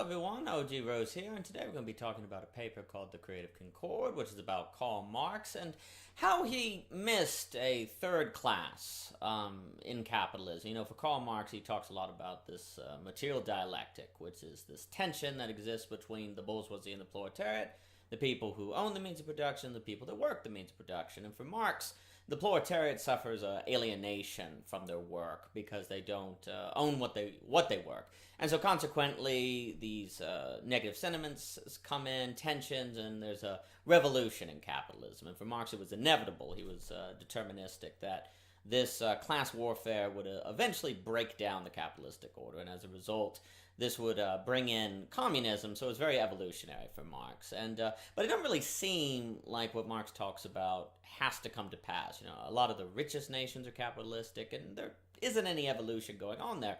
everyone, OG Rose here, and today we're going to be talking about a paper called The Creative Concord, which is about Karl Marx and how he missed a third class in capitalism. You know, for Karl Marx, he talks a lot about this material dialectic, which is this tension that exists between the bourgeoisie and the proletariat, the people who own the means of production, the people that work the means of production. And for Marx, the proletariat suffers alienation from their work because they don't own what they work. And so consequently, these negative sentiments come in, tensions, and there's a revolution in capitalism. And for Marx, it was inevitable. He was deterministic that this class warfare would eventually break down the capitalistic order. And as a result, this would bring in communism, so it's very evolutionary for Marx. And but it doesn't really seem like what Marx talks about has to come to pass. You know, a lot of the richest nations are capitalistic, and there isn't any evolution going on there.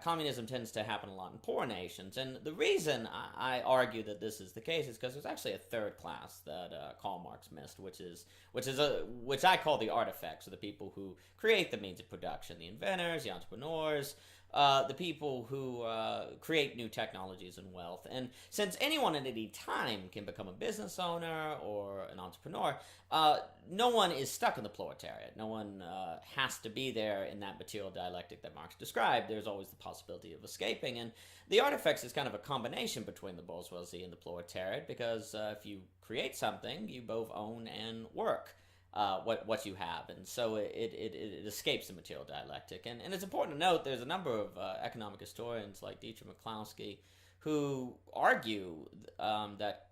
Communism tends to happen a lot in poor nations, and the reason I argue that this is the case is because there's actually a third class that Karl Marx missed, which I call the artifex, or the people who create the means of production, the inventors, the entrepreneurs, the people who create new technologies and wealth. And since anyone at any time can become a business owner or an entrepreneur, no one is stuck in the proletariat. No one has to be there in that material dialectic that Marx described. There's always the possibility of escaping. And the artifex is kind of a combination between the bourgeoisie and the proletariat, because if you create something, you both own and work what you have, and so it escapes the material dialectic. And it's important to note there's a number of economic historians like Dietrich McCloskey who argue that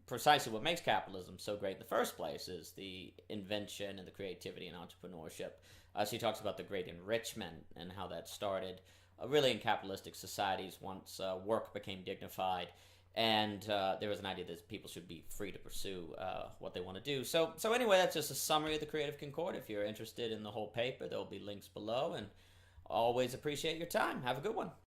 precisely what makes capitalism so great in the first place is the invention and the creativity and entrepreneurship. So he talks about the great enrichment and how that started really in capitalistic societies once work became dignified. And there was an idea that people should be free to pursue what they want to do. So anyway, that's just a summary of the Creative Concord. If you're interested in the whole paper, there will be links below. And always appreciate your time. Have a good one.